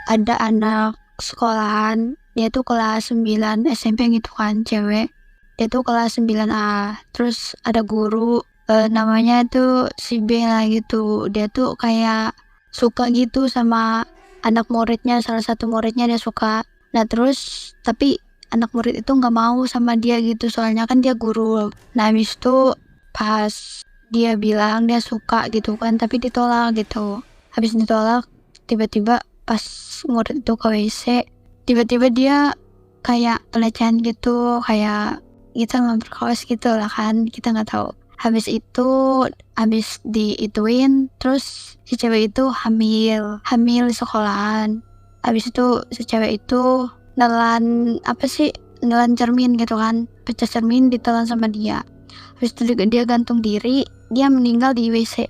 ada anak sekolahan, dia tuh kelas 9 SMP gitu kan, cewek. Dia tuh kelas 9A. Terus ada guru, namanya tuh si B lah gitu. Dia tuh kayak suka gitu sama anak muridnya, salah satu muridnya dia suka. Nah terus tapi anak murid itu nggak mau sama dia gitu, soalnya kan dia guru. Nah habis itu pas dia bilang dia suka gitu kan, tapi ditolak gitu. Habis ditolak, tiba-tiba pas murid itu ke WC, tiba-tiba dia kayak pelecehan gitu, kayak kita memperkosa gitu lah kan, kita nggak tahu. Habis diituin, terus si cewek itu hamil di sekolahan. Habis itu si cewek itu nelan cermin gitu kan, pecah cermin ditelan sama dia. Habis itu dia gantung diri, dia meninggal di WC,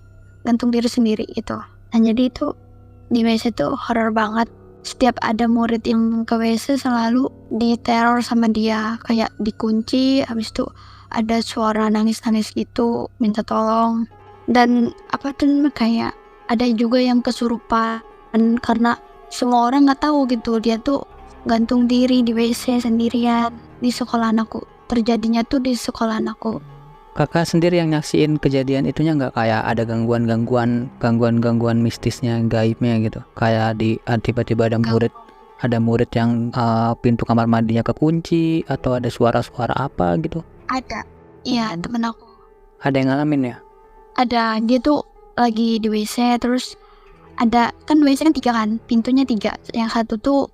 gantung diri sendiri itu. Nah jadi itu di WC tuh horor banget. Setiap ada murid yang ke WC selalu diteror sama dia, kayak dikunci. Habis itu ada suara nangis-nangis gitu, minta tolong. Dan kayak ada juga yang kesurupan karena semua orang nggak tahu gitu, dia tuh gantung diri di WC sendirian di sekolah anakku. Terjadinya tuh di sekolah anakku. Kakak sendiri yang nyaksiin kejadian itunya nggak, kayak ada gangguan mistisnya, gaibnya gitu? Kayak tiba-tiba ada murid yang pintu kamar mandinya kekunci, atau ada suara-suara apa gitu? Ada, iya temen aku. Ada yang ngalamin ya? Ada, dia tuh lagi di WC, terus ada kan WC kan 3 kan, pintunya 3, yang satu tuh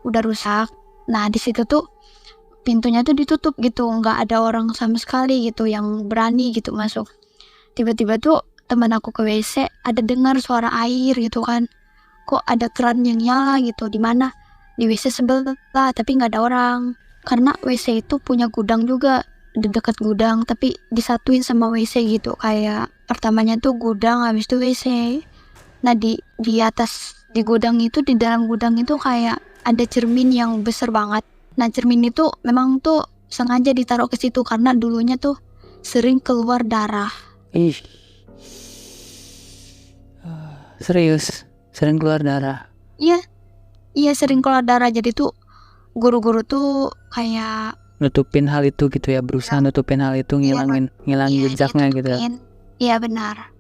udah rusak. Nah di situ tuh pintunya tuh ditutup gitu, nggak ada orang sama sekali gitu yang berani gitu masuk. Tiba-tiba tuh teman aku ke WC, ada dengar suara air gitu kan, kok ada keran yang nyala gitu. Di mana? Di WC sebelah, tapi nggak ada orang. Karena WC itu punya gudang juga, di dekat gudang, tapi disatuin sama WC gitu. Kayak pertamanya tuh gudang, habis itu WC. Nah di atas di gudang itu, di dalam gudang itu kayak ada cermin yang besar banget. Nah cermin itu memang tuh sengaja ditaruh ke situ karena dulunya tuh sering keluar darah. Ih, serius? Sering keluar darah? Iya sering keluar darah. Jadi tuh guru-guru tuh kayak Nutupin hal itu gitu ya, berusaha nutupin hal itu, ngilangin jejaknya gitu ya? Iya benar.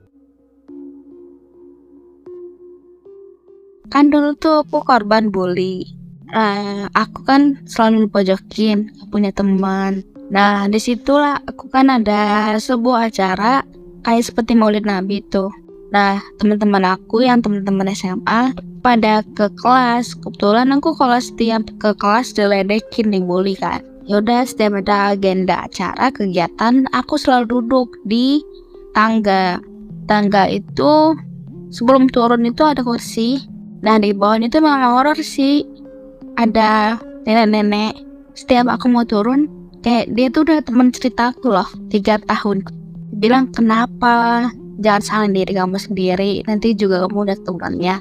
Kan dulu tuh aku korban bully. Aku kan selalu dipojokin, gak punya teman. Nah disitulah aku kan ada sebuah acara kayak seperti Maulid Nabi tuh. Nah teman-teman aku yang teman-teman SMA pada ke kelas. Kebetulan aku kalau setiap ke kelas diledekin, dibully kan. Yaudah setiap ada agenda acara kegiatan, aku selalu duduk di tangga. Tangga itu sebelum turun itu ada kursi. Nah di bawahnya itu memang horor sih. Ada nenek-nenek. Setiap aku mau turun, kayak dia tuh udah teman ceritaku loh, 3 tahun. Bilang kenapa jangan salahin diri kamu sendiri, nanti juga kamu udah temannya.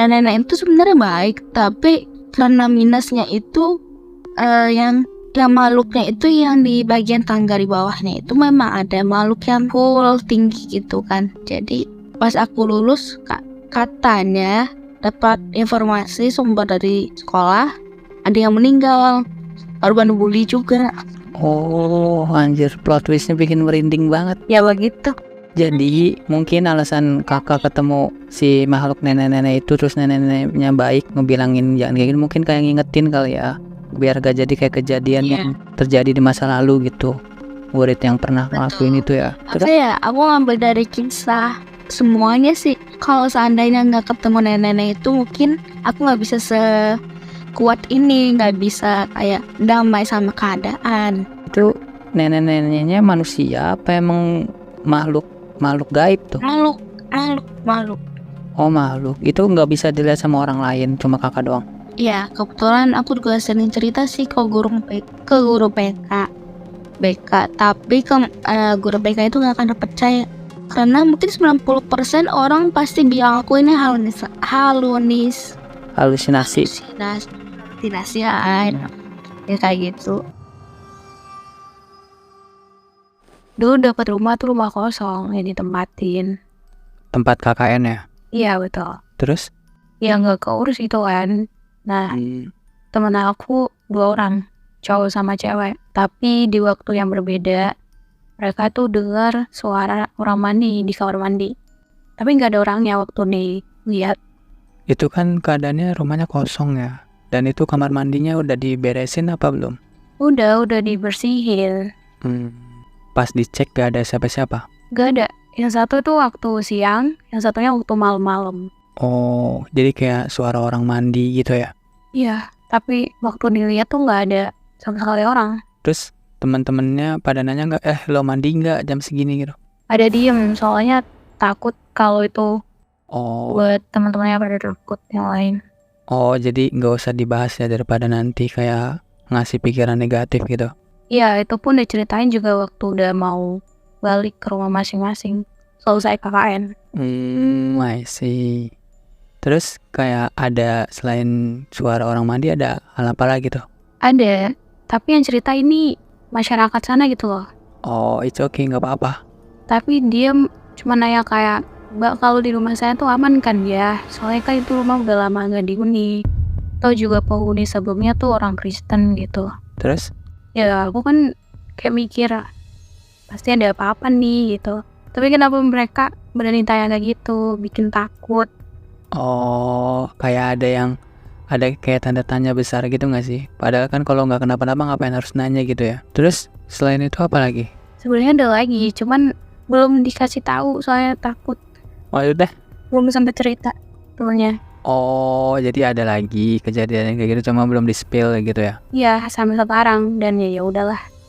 Dan nenek itu sebenarnya baik, tapi karena minusnya itu yang makhluknya itu yang di bagian tangga di bawahnya itu memang ada makhluk yang full tinggi gitu kan. Jadi pas aku lulus katanya dapat informasi sumber dari sekolah, ada yang meninggal, korban bully juga. Oh anjir, plot twistnya bikin merinding banget. Ya begitu. Jadi mungkin alasan kakak ketemu si makhluk nenek-nenek itu, terus nenek-neneknya baik ngebilangin jangan kayak gini, mungkin kayak ngingetin kali ya, biar gak jadi kayak kejadian yang terjadi di masa lalu gitu, murid yang pernah ngelakuin itu ya. Terus ya aku ngambil dari kisah semuanya sih. Kalau seandainya nggak ketemu nenek-nenek itu, mungkin aku nggak bisa sekuat ini, nggak bisa kayak damai sama keadaan. Itu nenek-neneknya manusia apa emang makhluk gaib tuh? Makhluk. Oh makhluk, itu nggak bisa dilihat sama orang lain, cuma kakak doang? Iya, kebetulan aku juga sering cerita sih ke guru BK, tapi guru BK itu nggak akan percaya. Karena mungkin 90% orang pasti bilang aku ini halusinasi ya kayak gitu. Dulu dapat rumah kosong yang ditempatin. Tempat KKN ya? Iya betul. Terus? ya nggak keurus itu kan. Nah, temen aku 2 orang, cowok sama cewek. Tapi di waktu yang berbeda, mereka tuh dengar suara orang mandi di kamar mandi. Tapi nggak ada orangnya waktu dilihat. Itu kan keadaannya rumahnya kosong ya. Dan itu kamar mandinya udah diberesin apa belum? Udah dibersihin. Pas dicek gak ada siapa-siapa? Gak ada. Yang satu tuh waktu siang, yang satunya waktu malam-malam. Oh, jadi kayak suara orang mandi gitu ya? Iya, tapi waktu dilihat tuh nggak ada sama sekali orang. Terus teman-temannya pada nanya nggak, lo mandi nggak jam segini gitu? Ada diem, soalnya takut kalau itu Oh, buat teman-temannya pada takut yang lain. oh jadi nggak usah dibahas ya daripada nanti kayak ngasih pikiran negatif gitu. Iya, itu pun diceritain juga waktu udah mau balik ke rumah masing-masing. Selesai KKN. I see. Terus kayak ada selain suara orang mandi ada hal apa lagi tuh? Ada, tapi yang cerita ini masyarakat sana gitu loh. Oh, it's okay, nggak apa-apa. Tapi dia cuma nanya kayak, Mbak, kalau di rumah saya tuh aman kan ya? Soalnya kan itu rumah udah lama nggak dihuni. Atau juga penghuni sebelumnya tuh orang Kristen gitu. Terus? Ya aku kan kayak mikir, pasti ada apa-apa nih gitu. Tapi kenapa mereka berani tanya kayak gitu, bikin takut. Oh, kayak ada kayak tanda tanya besar gitu nggak sih? Padahal kan kalau nggak kenapa-napa ngapain harus nanya gitu ya. Terus selain itu apa lagi? Sebenarnya ada lagi, cuman belum dikasih tahu soalnya takut. Oh udah. Belum sampai cerita temennya. Oh, jadi ada lagi kejadian yang kayak gitu cuma belum di-spill gitu ya? Iya, sampai sekarang dan ya udahlah.